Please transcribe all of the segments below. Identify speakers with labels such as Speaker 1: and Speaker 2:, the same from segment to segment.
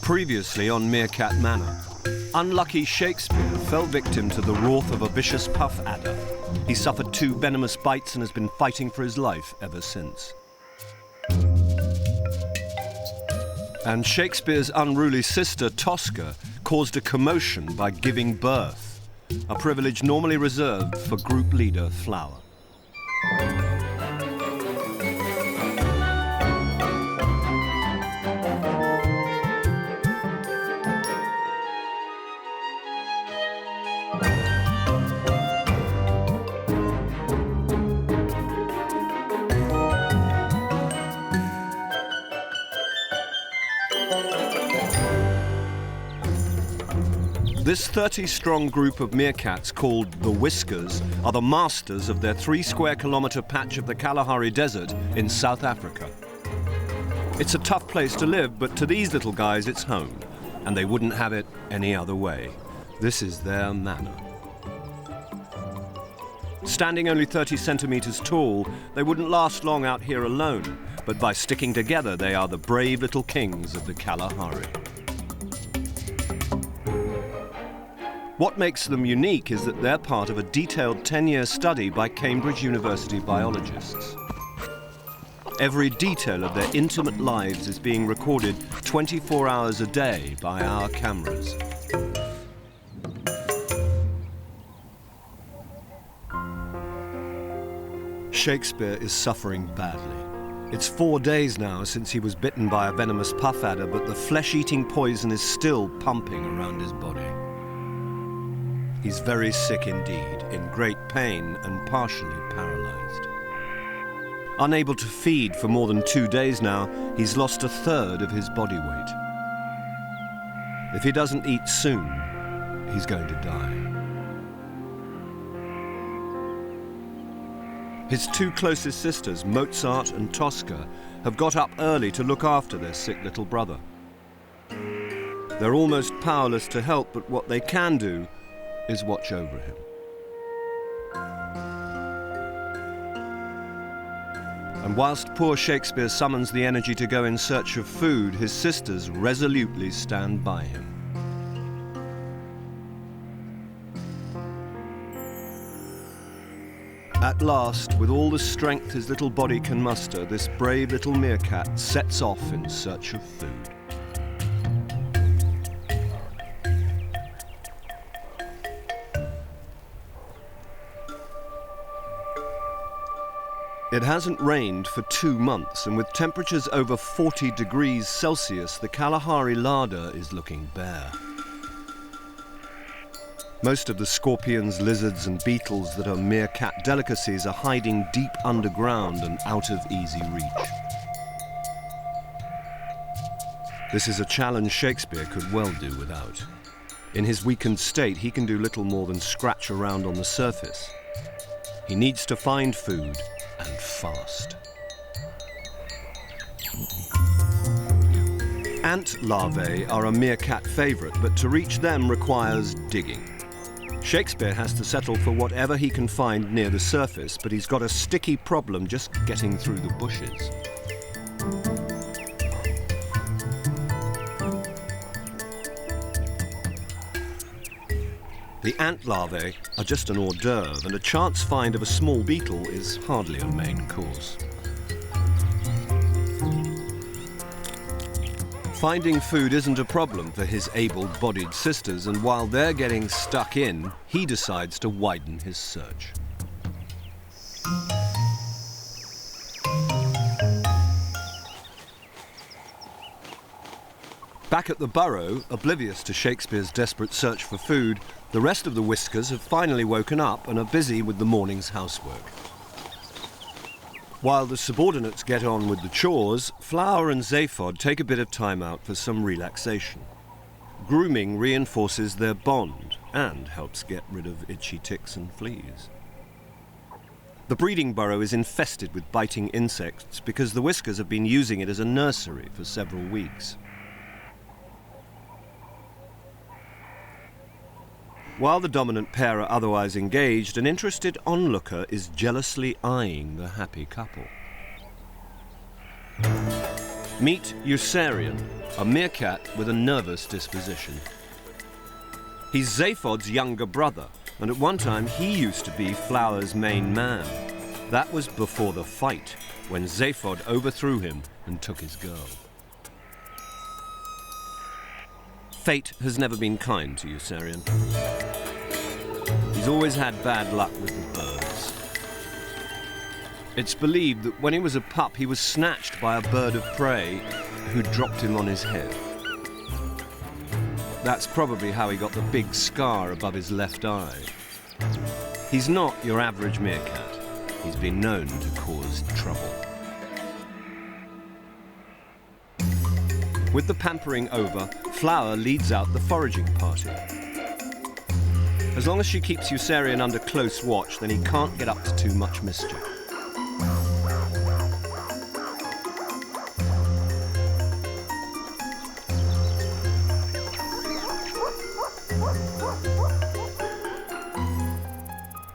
Speaker 1: Previously on Merkaat Manor, unlucky Shakespeare fell victim to the wrath of a vicious puff adder. He suffered 2 venomous bites and has been fighting for his life ever since. And Shakespeare's unruly sister, Tosca, caused a commotion by giving birth, a privilege normally reserved for group leader Flower. This 30-strong group of meerkats called the Whiskers are the masters of their 3-square-kilometre patch of the Kalahari Desert in South Africa. It's a tough place to live, but to these little guys it's home, and they wouldn't have it any other way. This is their manor. Standing only 30 centimetres tall, they wouldn't last long out here alone, but by sticking together they are the brave little kings of the Kalahari. What makes them unique is that they're part of a detailed 10-year study by Cambridge University biologists. Every detail of their intimate lives is being recorded 24 hours a day by our cameras. Shakespeare is suffering badly. It's 4 days now since he was bitten by a venomous puff adder, but the flesh-eating poison is still pumping around his body. He's very sick indeed, in great pain and partially paralyzed. Unable to feed for more than 2 days now, he's lost 1/3 of his body weight. If he doesn't eat soon, he's going to die. His 2 closest sisters, Mozart and Tosca, have got up early to look after their sick little brother. They're almost powerless to help, but what they can do is watch over him. And whilst poor Shakespeare summons the energy to go in search of food, his sisters resolutely stand by him. At last, with all the strength his little body can muster, this brave little meerkat sets off in search of food. It hasn't rained for 2 months, and with temperatures over 40 degrees Celsius, the Kalahari larder is looking bare. Most of the scorpions, lizards and beetles that are meerkat delicacies are hiding deep underground and out of easy reach. This is a challenge Shakespeare could well do without. In his weakened state, he can do little more than scratch around on the surface. He needs to find food, and fast. Ant larvae are a meerkat favourite, but to reach them requires digging. Shakespeare has to settle for whatever he can find near the surface, but he's got a sticky problem just getting through the bushes. The ant larvae are just an hors d'oeuvre, and a chance find of a small beetle is hardly a main course. Finding food isn't a problem for his able-bodied sisters, and while they're getting stuck in, he decides to widen his search. Back at the burrow, oblivious to Shakespeare's desperate search for food, the rest of the Whiskers have finally woken up and are busy with the morning's housework. While the subordinates get on with the chores, Flower and Zaphod take a bit of time out for some relaxation. Grooming reinforces their bond and helps get rid of itchy ticks and fleas. The breeding burrow is infested with biting insects because the Whiskers have been using it as a nursery for several weeks. While the dominant pair are otherwise engaged, an interested onlooker is jealously eyeing the happy couple. Meet Eucerian, a meerkat with a nervous disposition. He's Zaphod's younger brother, and at one time he used to be Flower's main man. That was before the fight, when Zaphod overthrew him and took his girl. Fate has never been kind to Yossarian. He's always had bad luck with the birds. It's believed that when he was a pup, he was snatched by a bird of prey who dropped him on his head. That's probably how he got the big scar above his left eye. He's not your average meerkat. He's been known to cause trouble. With the pampering over, Flower leads out the foraging party. As long as she keeps Yossarian under close watch, then he can't get up to too much mischief.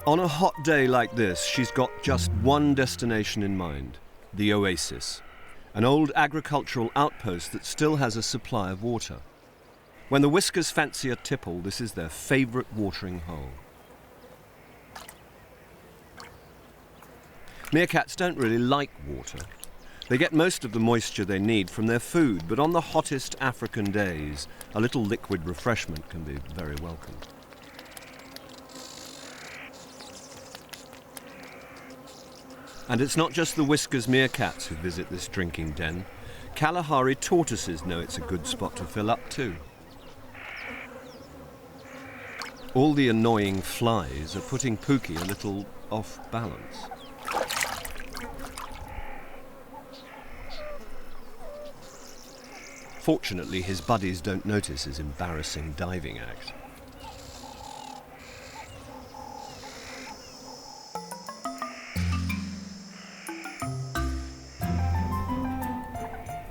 Speaker 1: On a hot day like this, she's got just one destination in mind, the oasis, an old agricultural outpost that still has a supply of water. When the whiskers fancy a tipple, this is their favourite watering hole. Meerkats don't really like water. They get most of the moisture they need from their food, but on the hottest African days, a little liquid refreshment can be very welcome. And it's not just the whiskers meerkats who visit this drinking den. Kalahari tortoises know it's a good spot to fill up too. All the annoying flies are putting Pookie a little off balance. Fortunately, his buddies don't notice his embarrassing diving act.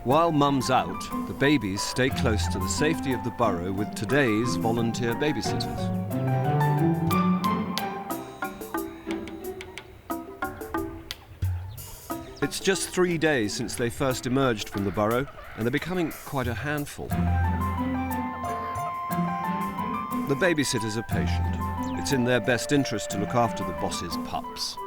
Speaker 1: While Mum's out, the babies stay close to the safety of the burrow with today's volunteer babysitters. It's just 3 days since they first emerged from the burrow, and they're becoming quite a handful. The babysitters are patient. It's in their best interest to look after the boss's pups.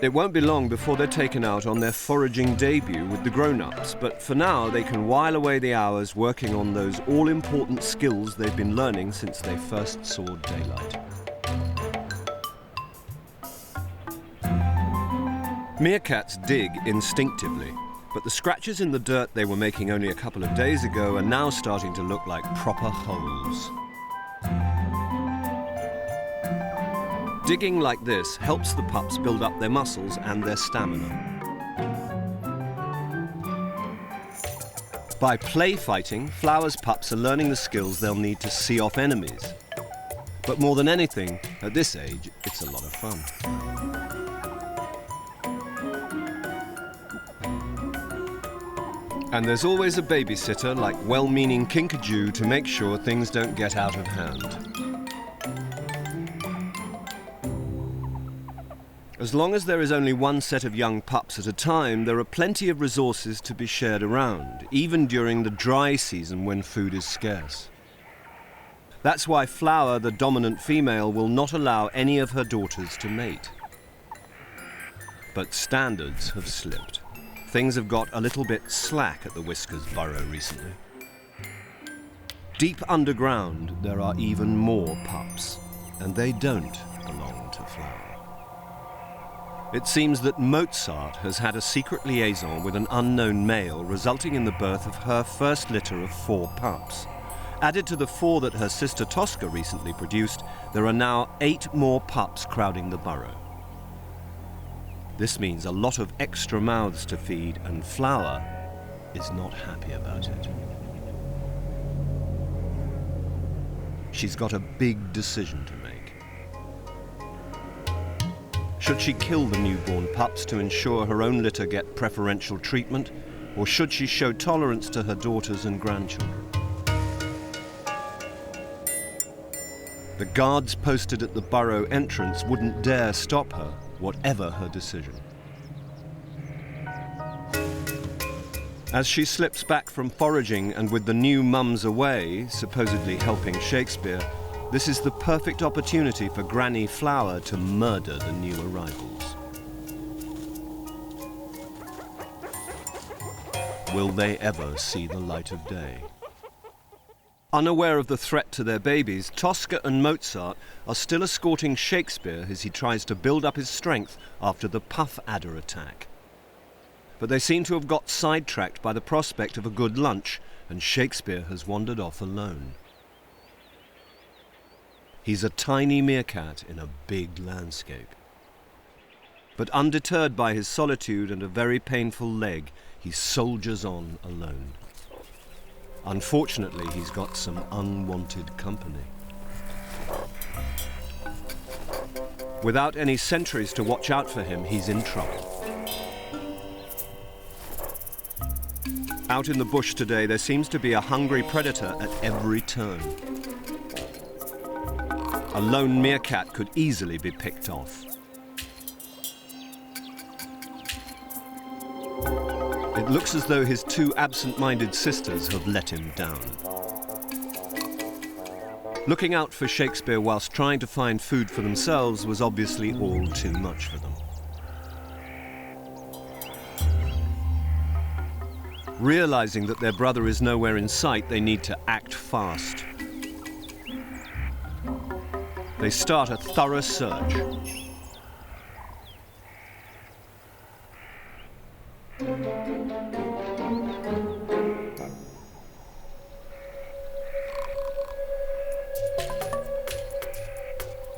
Speaker 1: It won't be long before they're taken out on their foraging debut with the grown-ups, but for now they can while away the hours working on those all-important skills they've been learning since they first saw daylight. Meerkats dig instinctively, but the scratches in the dirt they were making only a couple of days ago are now starting to look like proper holes. Digging like this helps the pups build up their muscles and their stamina. By play fighting, Flower's pups are learning the skills they'll need to see off enemies. But more than anything, at this age, it's a lot of fun. And there's always a babysitter like well-meaning Kinkajou to make sure things don't get out of hand. As long as there is only one set of young pups at a time, there are plenty of resources to be shared around, even during the dry season when food is scarce. That's why Flower, the dominant female, will not allow any of her daughters to mate. But standards have slipped. Things have got a little bit slack at the Whiskers burrow recently. Deep underground, there are even more pups, and they don't belong to Flower. It seems that Mozart has had a secret liaison with an unknown male, resulting in the birth of her first litter of 4 pups. Added to the 4 that her sister Tosca recently produced, there are now 8 more pups crowding the burrow. This means a lot of extra mouths to feed, and Flower is not happy about it. She's got a big decision to make. Should she kill the newborn pups to ensure her own litter get preferential treatment, or should she show tolerance to her daughters and grandchildren? The guards posted at the burrow entrance wouldn't dare stop her, whatever her decision. As she slips back from foraging and with the new mums away, supposedly helping Shakespeare, this is the perfect opportunity for Granny Flower to murder the new arrivals. Will they ever see the light of day? Unaware of the threat to their babies, Tosca and Mozart are still escorting Shakespeare as he tries to build up his strength after the puff adder attack. But they seem to have got sidetracked by the prospect of a good lunch, and Shakespeare has wandered off alone. He's a tiny meerkat in a big landscape. But undeterred by his solitude and a very painful leg, he soldiers on alone. Unfortunately, he's got some unwanted company. Without any sentries to watch out for him, he's in trouble. Out in the bush today, there seems to be a hungry predator at every turn. A lone meerkat could easily be picked off. It looks as though his two absent-minded sisters have let him down. Looking out for Shakespeare whilst trying to find food for themselves was obviously all too much for them. Realizing that their brother is nowhere in sight, they need to act fast. They start a thorough search.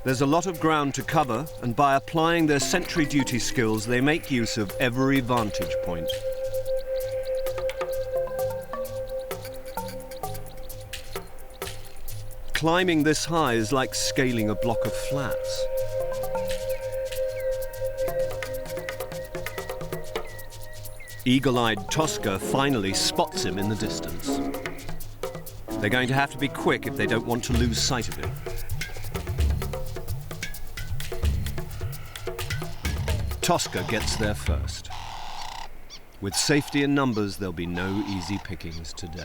Speaker 1: There's a lot of ground to cover, and by applying their sentry duty skills, they make use of every vantage point. Climbing this high is like scaling a block of flats. Eagle-eyed Tosca finally spots him in the distance. They're going to have to be quick if they don't want to lose sight of him. Tosca gets there first. With safety in numbers, there'll be no easy pickings today.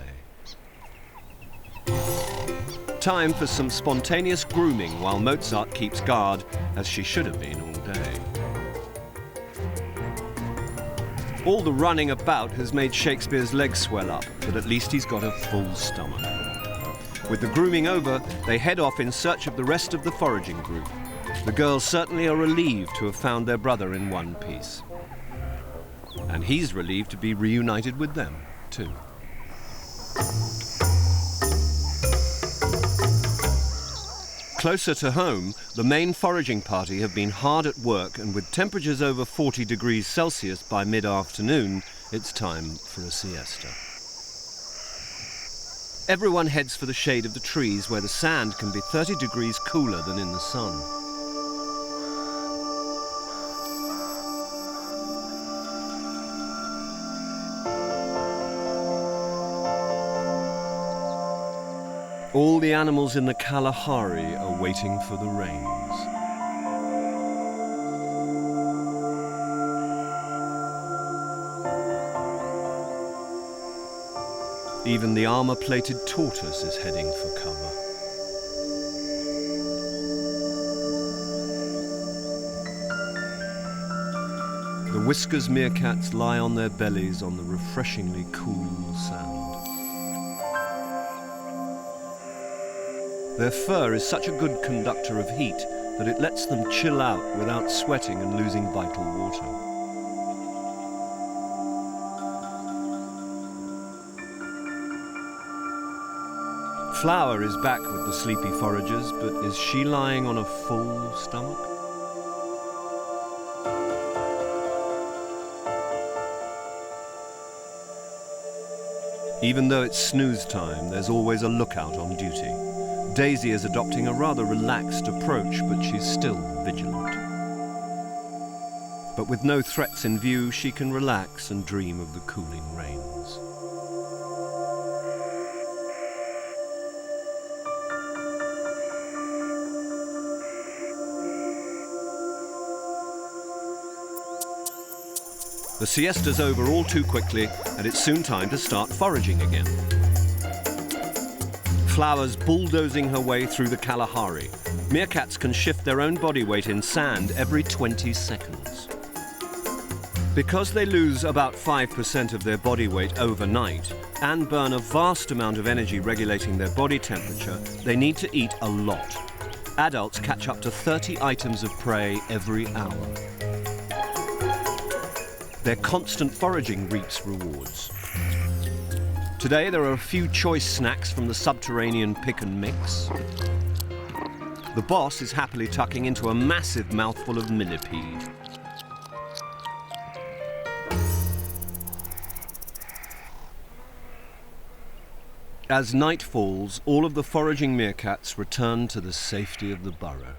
Speaker 1: Time for some spontaneous grooming while Mozart keeps guard, as she should have been all day. All the running about has made Shakespeare's legs swell up, but at least he's got a full stomach. With the grooming over, they head off in search of the rest of the foraging group. The girls certainly are relieved to have found their brother in one piece. And he's relieved to be reunited with them, too. Closer to home, the main foraging party have been hard at work, and with temperatures over 40 degrees Celsius by mid-afternoon, it's time for a siesta. Everyone heads for the shade of the trees where the sand can be 30 degrees cooler than in the sun. All the animals in the Kalahari are waiting for the rains. Even the armor-plated tortoise is heading for cover. The whiskers meerkats lie on their bellies on the refreshingly cool sand. Their fur is such a good conductor of heat that it lets them chill out without sweating and losing vital water. Flower is back with the sleepy foragers, but is she lying on a full stomach? Even though it's snooze time, there's always a lookout on duty. Daisy is adopting a rather relaxed approach, but she's still vigilant. But with no threats in view, she can relax and dream of the cooling rains. The siesta's over all too quickly, and it's soon time to start foraging again. Flower's bulldozing her way through the Kalahari. Meerkats can shift their own body weight in sand every 20 seconds. Because they lose about 5% of their body weight overnight and burn a vast amount of energy regulating their body temperature, they need to eat a lot. Adults catch up to 30 items of prey every hour. Their constant foraging reaps rewards. Today there are a few choice snacks from the subterranean pick and mix. The boss is happily tucking into a massive mouthful of millipede. As night falls, all of the foraging meerkats return to the safety of the burrow.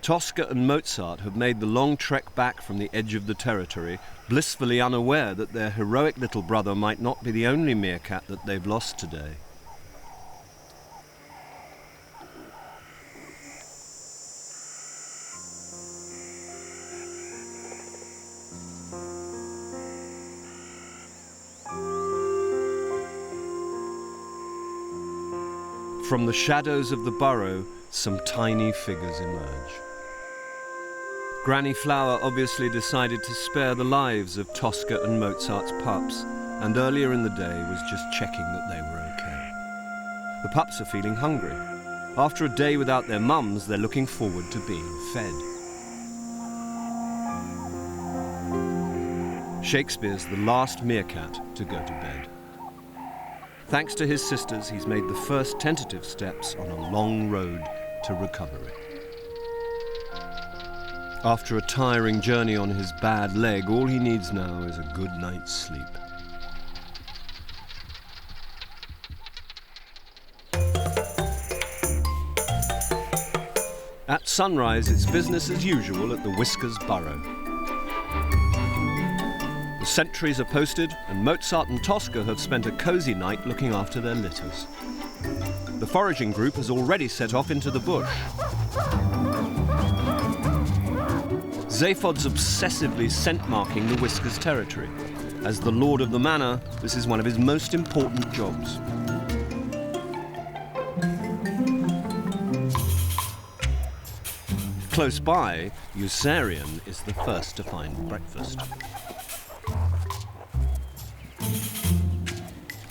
Speaker 1: Tosca and Mozart have made the long trek back from the edge of the territory, blissfully unaware that their heroic little brother might not be the only meerkat that they've lost today. From the shadows of the burrow, some tiny figures emerge. Granny Flower obviously decided to spare the lives of Tosca and Mozart's pups, and earlier in the day was just checking that they were okay. The pups are feeling hungry. After a day without their mums, they're looking forward to being fed. Shakespeare's the last meerkat to go to bed. Thanks to his sisters, he's made the first tentative steps on a long road to recovery. After a tiring journey on his bad leg, all he needs now is a good night's sleep. At sunrise, it's business as usual at the Whiskers Burrow. The sentries are posted, and Mozart and Tosca have spent a cosy night looking after their litters. The foraging group has already set off into the bush. Zaphod's obsessively scent-marking the Whiskers territory. As the lord of the manor, this is one of his most important jobs. Close by, Usarian is the first to find breakfast.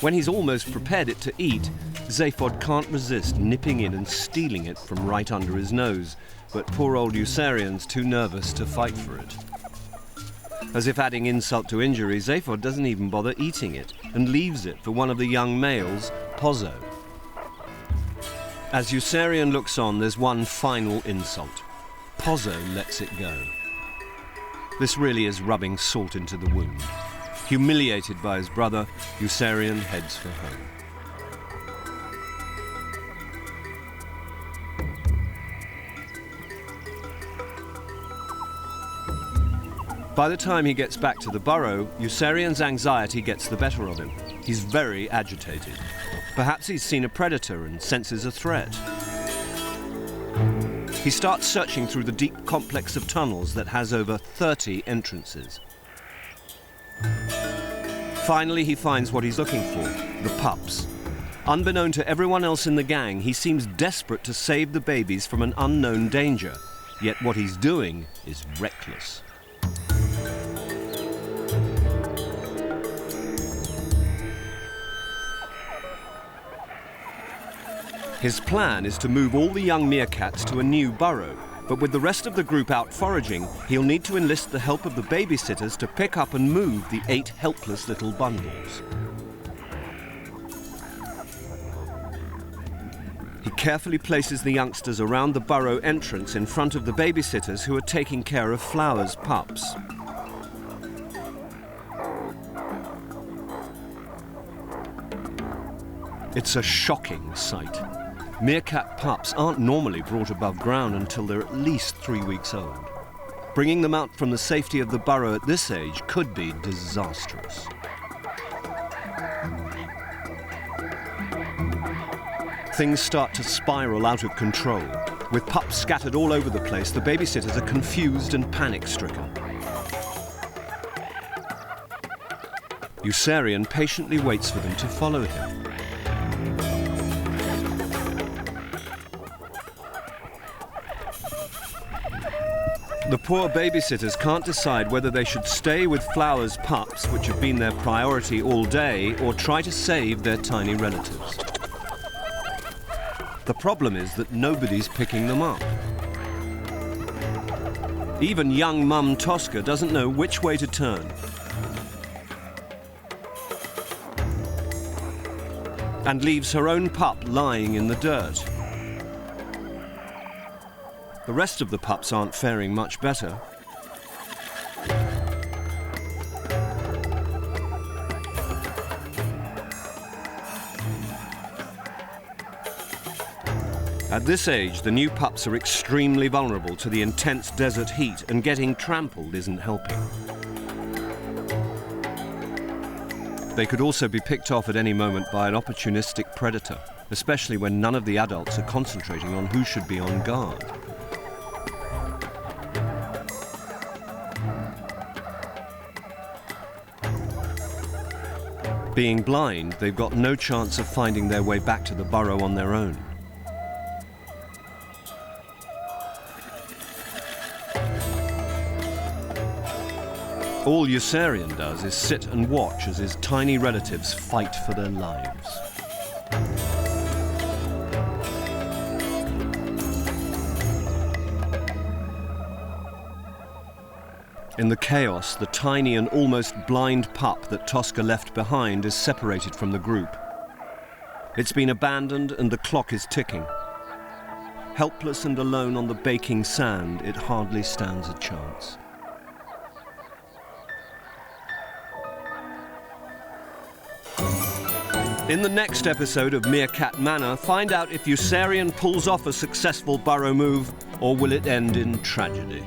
Speaker 1: When he's almost prepared it to eat, Zaphod can't resist nipping in and stealing it from right under his nose, but poor old Usarian's too nervous to fight for it. As if adding insult to injury, Zaphod doesn't even bother eating it and leaves it for one of the young males, Pozzo. As Usarian looks on, there's one final insult. Pozzo lets it go. This really is rubbing salt into the wound. Humiliated by his brother, Usarian heads for home. By the time he gets back to the burrow, Usarian's anxiety gets the better of him. He's very agitated. Perhaps he's seen a predator and senses a threat. He starts searching through the deep complex of tunnels that has over 30 entrances. Finally, he finds what he's looking for, the pups. Unbeknown to everyone else in the gang, he seems desperate to save the babies from an unknown danger. Yet what he's doing is reckless. His plan is to move all the young meerkats to a new burrow, but with the rest of the group out foraging, he'll need to enlist the help of the babysitters to pick up and move the 8 helpless little bundles. He carefully places the youngsters around the burrow entrance in front of the babysitters who are taking care of Flower's pups. It's a shocking sight. Meerkat pups aren't normally brought above ground until they're at least 3 weeks old. Bringing them out from the safety of the burrow at this age could be disastrous. Things start to spiral out of control. With pups scattered all over the place, the babysitters are confused and panic-stricken. Usarian patiently waits for them to follow him. The poor babysitters can't decide whether they should stay with Flower's pups, which have been their priority all day, or try to save their tiny relatives. The problem is that nobody's picking them up. Even young mum Tosca doesn't know which way to turn. And leaves her own pup lying in the dirt. The rest of the pups aren't faring much better. At this age, the new pups are extremely vulnerable to the intense desert heat, and getting trampled isn't helping. They could also be picked off at any moment by an opportunistic predator, especially when none of the adults are concentrating on who should be on guard. Being blind, they've got no chance of finding their way back to the burrow on their own. All Usarian does is sit and watch as his tiny relatives fight for their lives. In the chaos, the tiny and almost blind pup that Tosca left behind is separated from the group. It's been abandoned and the clock is ticking. Helpless and alone on the baking sand, it hardly stands a chance. In the next episode of Merkaat Manor, find out if Usarian pulls off a successful burrow move, or will it end in tragedy.